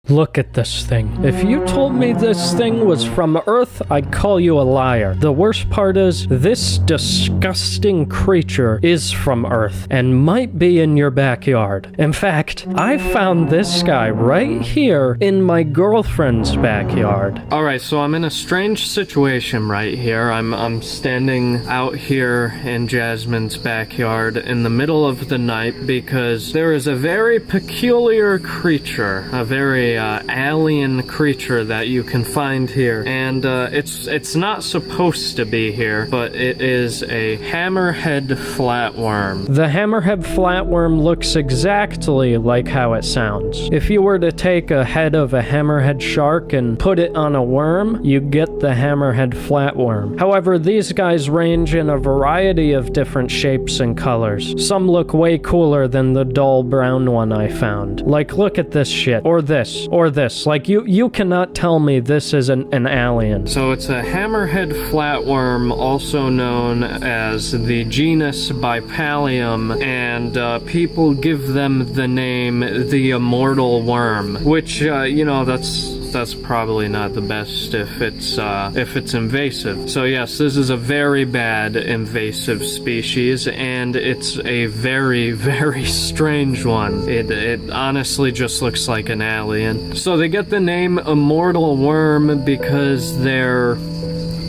Look at this thing. If you told me this thing was from Earth, I'd call you a liar. The worst part is, this disgusting creature is from Earth and might be in your backyard. In fact, I found this guy right here in my girlfriend's backyard. Alright, so I'm in a strange situation right here. I'm standing out here in Jasmine's backyard in the middle of the night because there is a very peculiar creature, a very alien creature that you can find here, and it's not supposed to be here, but it is a hammerhead flatworm. The hammerhead flatworm looks exactly like how it sounds. If you were to take a head of a hammerhead shark and put it on a worm, you get the hammerhead flatworm. However, these guys range in a variety of different shapes and colors. Some look way cooler than the dull brown one I found. Like, look at this shit, or this, or this. Like, you cannot tell me this is an alien. So it's a hammerhead flatworm, also known as the genus Bipalium, and people give them the name the immortal worm, which, you know, that's probably not the best if it's invasive. So yes, this is a very bad invasive species, and it's a very, very strange one. It honestly just looks like an alien. So they get the name immortal worm because they're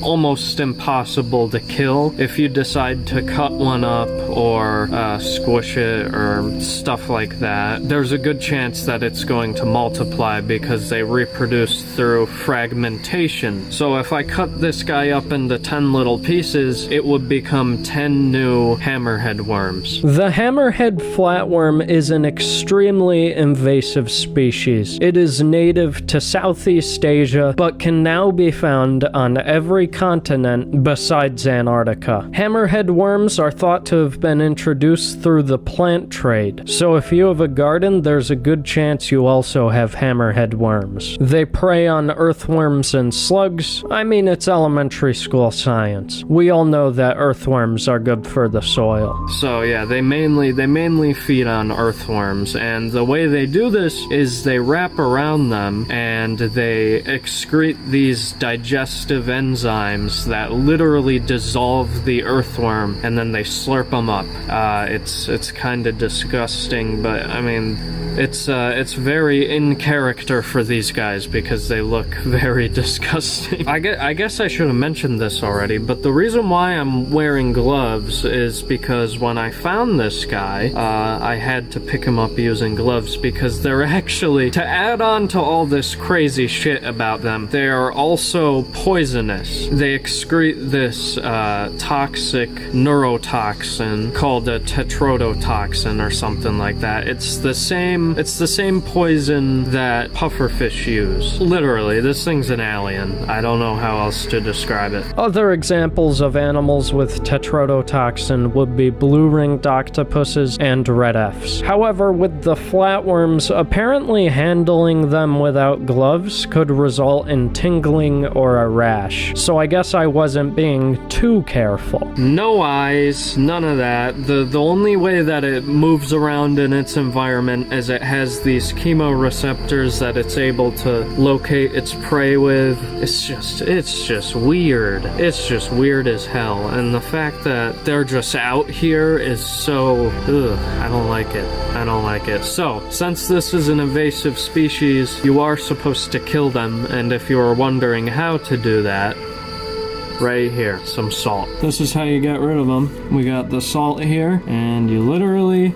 almost impossible to kill. If you decide to cut one up or squish it or stuff like that, there's a good chance that it's going to multiply because they reproduce through fragmentation. So if I cut this guy up into 10 little pieces, it would become 10 new hammerhead worms. The hammerhead flatworm is an extremely invasive species. It is native to Southeast Asia, but can now be found on every continent besides Antarctica. Hammerhead worms are thought to have been introduced through the plant trade, so if you have a garden, there's a good chance you also have hammerhead worms. They prey on earthworms and slugs. I mean, it's elementary school science. We all know that earthworms are good for the soil. So yeah, they mainly feed on earthworms, and the way they do this is they wrap around them and they excrete these digestive enzymes that literally dissolve the earthworm, and then they slurp them up. It's kind of disgusting, but I mean, it's very in character for these guys because they look very disgusting. I guess I should have mentioned this already, but the reason why I'm wearing gloves is because when I found this guy, I had to pick him up using gloves because they're actually, to add on to all this crazy shit about them, they are also poisonous. They excrete this toxic neurotoxin called a tetrodotoxin or something like that. It's the same poison that pufferfish use. Literally, this thing's an alien. I don't know how else to describe it. Other examples of animals with tetrodotoxin would be blue-ringed octopuses and red Fs. However, with the flatworms, apparently handling them without gloves could result in tingling or a rash. So I guess I wasn't being too careful. No eyes, none of that. The only way that it moves around in its environment is it has these chemoreceptors that it's able to locate its prey with. It's just weird. It's just weird as hell. And the fact that they're just out here is so, I don't like it. I don't like it. So, since this is an invasive species, you are supposed to kill them, and if you are wondering how to do that, right here, some salt. This is how you get rid of them. We got the salt here, and you literally...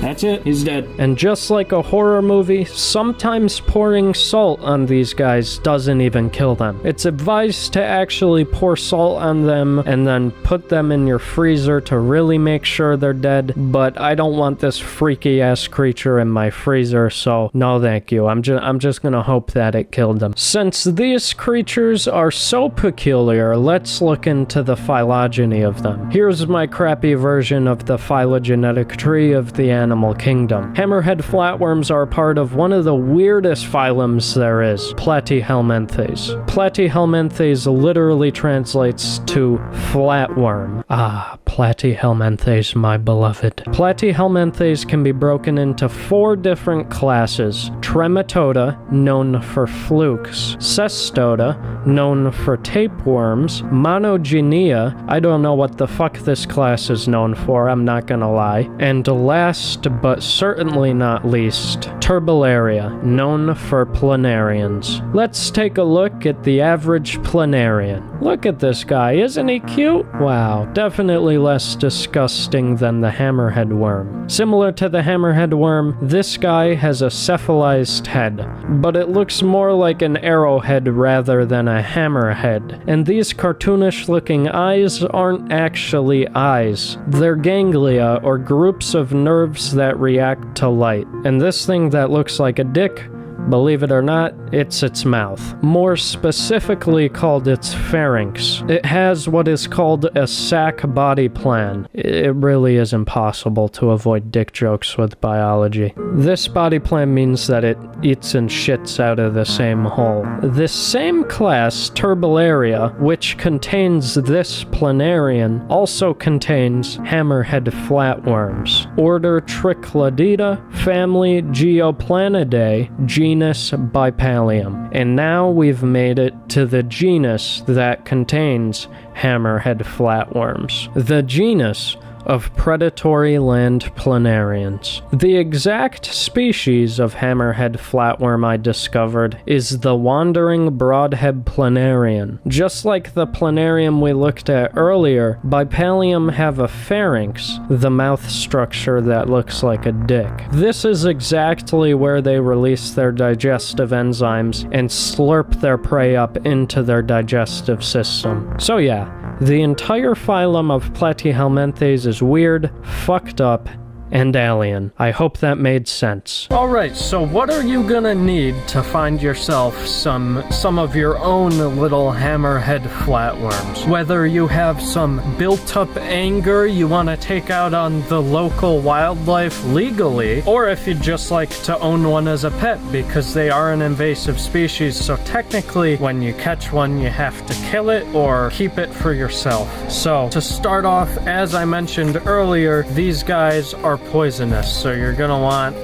That's it. He's dead. And just like a horror movie, sometimes pouring salt on these guys doesn't even kill them. It's advised to actually pour salt on them and then put them in your freezer to really make sure they're dead, but I don't want this freaky-ass creature in my freezer, so no thank you. I'm just gonna hope that it killed them. Since these creatures are so peculiar, let's look into the phylogeny of them. Here's my crappy version of the phylogenetic tree of the animal animal kingdom. Hammerhead flatworms are part of one of the weirdest phylums there is, Platyhelminthes. Platyhelminthes literally translates to flatworm. Ah, Platyhelminthes, my beloved. Platyhelminthes can be broken into 4 different classes. Trematoda, known for flukes. Cestoda, known for tapeworms. Monogenea, I don't know what the fuck this class is known for, I'm not gonna lie. And last, but certainly not least, Turbellaria, known for planarians. Let's take a look at the average planarian. Look at this guy, isn't he cute? Wow, definitely less disgusting than the hammerhead worm. Similar to the hammerhead worm, this guy has a cephalized head, but it looks more like an arrowhead rather than a hammerhead. And these cartoonish looking eyes aren't actually eyes. They're ganglia, or groups of nerves that react to light. And this thing that looks like a dick, believe it or not, it's its mouth. More specifically called its pharynx. It has what is called a sac body plan. It really is impossible to avoid dick jokes with biology. This body plan means that it eats and shits out of the same hole. This same class, Turbellaria, which contains this planarian, also contains hammerhead flatworms. Order Trichlodida, family Geoplanidae, genus Bipalium. And now we've made it to the genus that contains hammerhead flatworms. The genus of predatory land planarians. The exact species of hammerhead flatworm I discovered is the wandering broadhead planarian. Just like the planarium we looked at earlier, Bipalium have a pharynx, the mouth structure that looks like a dick. This is exactly where they release their digestive enzymes and slurp their prey up into their digestive system. So yeah, the entire phylum of Platyhelminthes is weird, fucked up, and alien. I hope that made sense. Alright, so what are you gonna need to find yourself some of your own little hammerhead flatworms? Whether you have some built-up anger you want to take out on the local wildlife legally, or if you'd just like to own one as a pet because they are an invasive species, so technically when you catch one you have to kill it or keep it for yourself. So, to start off, as I mentioned earlier, these guys are poisonous, so you're gonna want...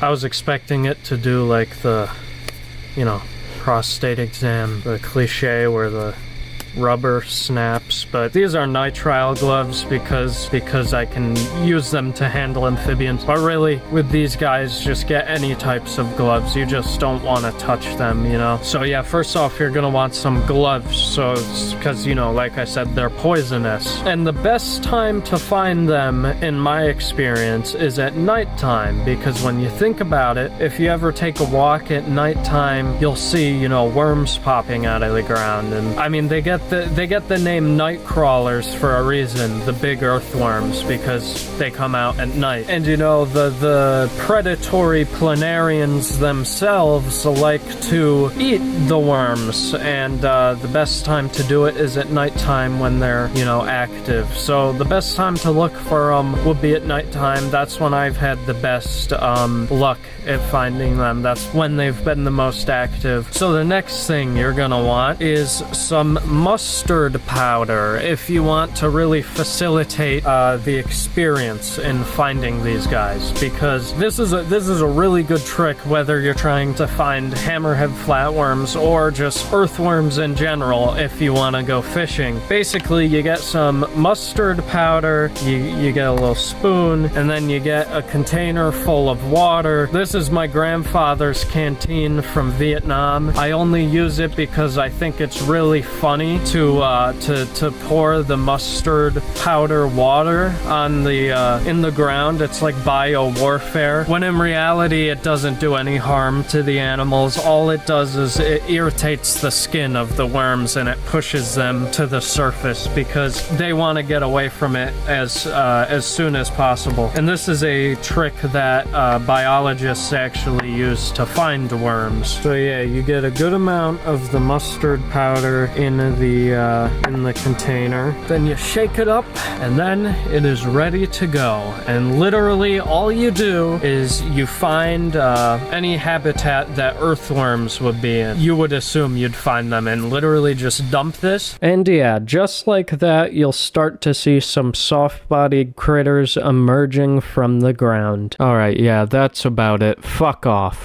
I was expecting it to do like the, you know, prostate exam, the cliche where the rubber snaps, but these are nitrile gloves because I can use them to handle amphibians. But really, with these guys, just get any types of gloves. You just don't want to touch them, you know? So yeah, first off, you're gonna want some gloves, so because, you know, like I said, they're poisonous. And the best time to find them, in my experience, is at nighttime, because when you think about it, if you ever take a walk at nighttime, you'll see, you know, worms popping out of the ground. And I mean, they get the name night crawlers for a reason, the big earthworms, because they come out at night. And you know, the predatory planarians themselves like to eat the worms, and the best time to do it is at nighttime when they're, you know, active. So the best time to look for them would be at nighttime. That's when I've had the best luck at finding them. That's when they've been the most active. So the next thing you're gonna want is some mustard powder if you want to really facilitate the experience in finding these guys, because this is a really good trick whether you're trying to find hammerhead flatworms or just earthworms in general. If you want to go fishing, basically you get some mustard powder, you get a little spoon, and then you get a container full of water. This is my grandfather's canteen from Vietnam. I only use it because I think it's really funny to pour the mustard powder water on the in the ground. It's like bio-warfare, when in reality it doesn't do any harm to the animals. All it does is it irritates the skin of the worms and it pushes them to the surface because they want to get away from it as soon as possible. And this is a trick that biologists actually use to find worms. So yeah, you get a good amount of the mustard powder in the the container. Then you shake it up, and then it is ready to go. And literally all you do is you find any habitat that earthworms would be in. You would assume you'd find them, and literally just dump this. And yeah, just like that, you'll start to see some soft-bodied critters emerging from the ground. Alright, yeah, that's about it. Fuck off.